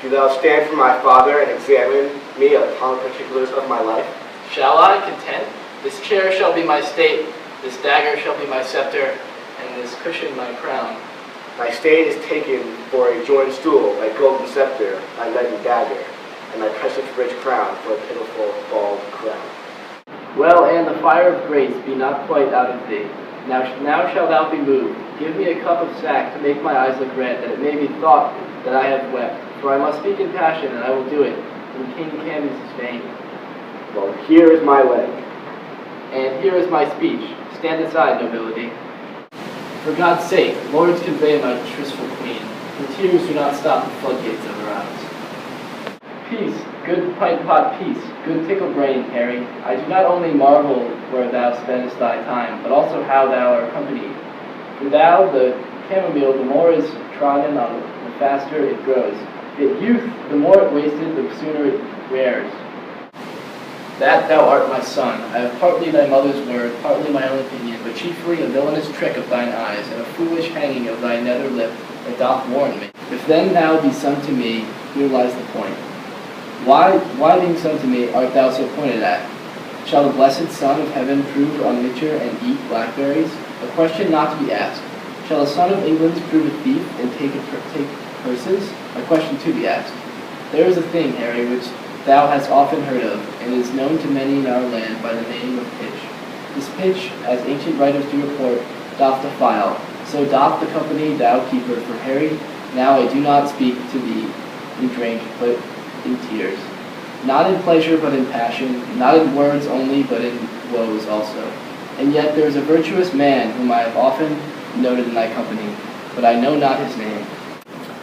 Do thou stand for my father and examine me upon the particulars of my life? Shall I content? This chair shall be my state, this dagger shall be my scepter, and this cushion my crown. Thy state is taken for a joined stool, thy golden scepter, thy leaden dagger, and thy precious rich crown for a pitiful bald crown. Well, and the fire of grace be not quite out of thee. Now shalt thou be moved. Give me a cup of sack to make my eyes look red, that it may be thought that I have wept. For I must speak in passion, and I will do it in King Cambyses' fame. Well, here is my leg. And here is my speech. Stand aside, nobility. For God's sake, lords convey my tristful queen. The tears do not stop the floodgates of her eyes. Peace, good pint pot peace, good tickle brain, Harry. I do not only marvel where thou spendest thy time, but also how thou art accompanied. For thou, the chamomile, the more is trodden on, the faster it grows. Yet youth, the more it wasted, the sooner it wears. That thou art my son. I have partly thy mother's word, partly my own opinion, but chiefly a villainous trick of thine eyes, and a foolish hanging of thy nether lip that doth warn me. If then thou be son to me, here lies the point. Why being son to me art thou so pointed at? Shall the blessed Son of Heaven prove unricher and eat blackberries? A question not to be asked. Shall a son of England prove a thief and take purses? A question to be asked. There is a thing, Harry, which thou hast often heard of, and is known to many in our land by the name of pitch. This pitch, as ancient writers do report, doth defile. So doth the company thou keeper. For Harry, now I do not speak to thee in drink, but in tears. Not in pleasure, but in passion. Not in words only, but in woes also. And yet there is a virtuous man whom I have often noted in thy company, but I know not his name.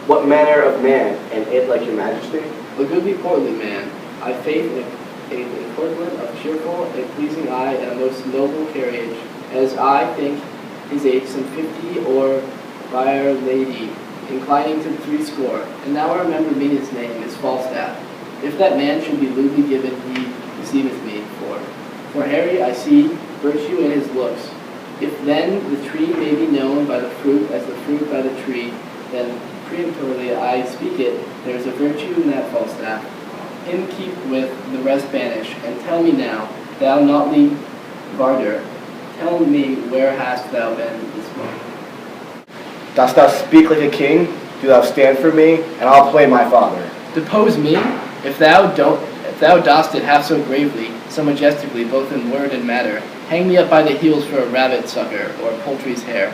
What manner of man, and it like your majesty? A goodly portly man, I faith in a corpulent of cheerful and pleasing eye, and a most noble carriage, as I think his age some 50, or by'r lady, inclining to 80. And now I remember me his name is Falstaff. If that man should be lewdly given, he deceiveth me. For Harry I see virtue in his looks. If then the tree may be known by the fruit as the fruit by the tree, then peremptorily I speak it, there is a virtue in that Falstaff. Him keep with, the rest banish. And tell me now, thou naughtly Barder, tell me where hast thou been this morning? Dost thou speak like a king? Do thou stand for me, and I'll play my father. Depose me, if thou dost it half so gravely, so majestically, both in word and matter. Hang me up by the heels for a rabbit sucker, or a poultry's hair.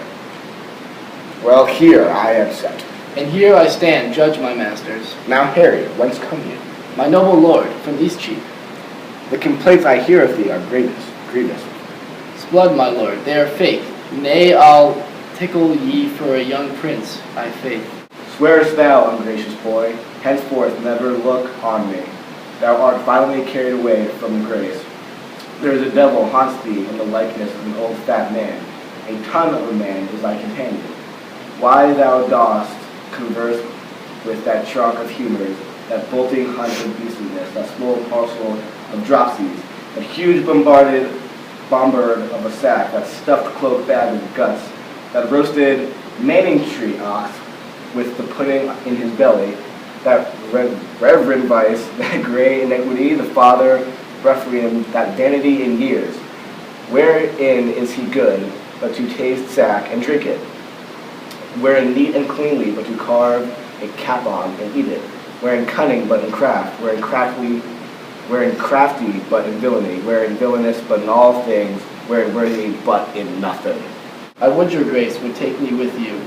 Well, here I am set. And here I stand, judge my masters. Now, Harry, whence come you? My noble lord, from Eastcheap. The complaints I hear of thee are grievous. S'blood, my lord, they are fake. Nay, I'll tickle ye for a young prince, I faith. Swearest thou, ungracious boy, henceforth never look on me. Thou art violently carried away from the grace. There is a devil haunts thee in the likeness of an old fat man. A ton of a man is thy companion. Why thou dost converse with that trunk of humors, that bolting hunt of beastliness, that small parcel of dropsies, that huge bombard of a sack, that stuffed cloak bag of guts, that roasted Manning tree ox with the pudding in his belly, that reverend vice, that gray iniquity, the father Rephaim, that vanity in years. Wherein is he good, but to taste sack and drink it? Wherein neat and cleanly, but to carve a capon and eat it? Wherein cunning, but in craft? Wherein crafty, but in villainy? Wherein villainous, but in all things? Wherein worthy, but in nothing? I would your grace would take me with you.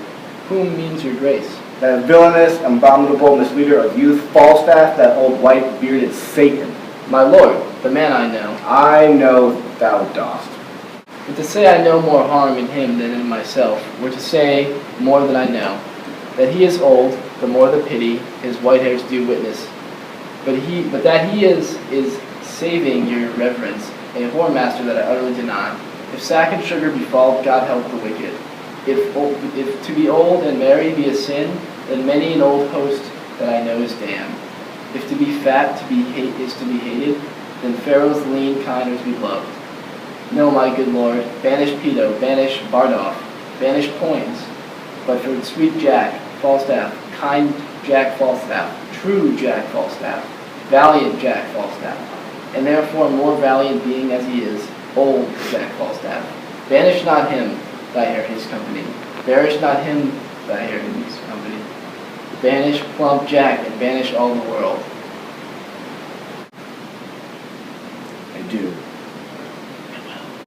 Whom means your grace? That villainous, abominable misleader of youth, Falstaff, that old white-bearded Satan. My lord, the man I know. I know thou dost. But to say I know more harm in him than in myself, were to say more than I know. That he is old, the more the pity, his white hairs do witness. But that he is saving your reverence, a whoremaster that I utterly deny. If sack and sugar befall, God help the wicked. If to be old and merry be a sin, then many an old host that I know is damned. If to be fat is to be hated, then Pharaoh's lean kinders be loved. No, my good lord, banish Peto, banish Bardolph, banish Poins, but for sweet Jack, Falstaff, kind Jack Falstaff, true Jack Falstaff, valiant Jack Falstaff, and therefore more valiant being as he is, old Jack Falstaff. Banish not him, that I hear his company. Banish not him, that I hear his company. Banish plump Jack, and banish all the world.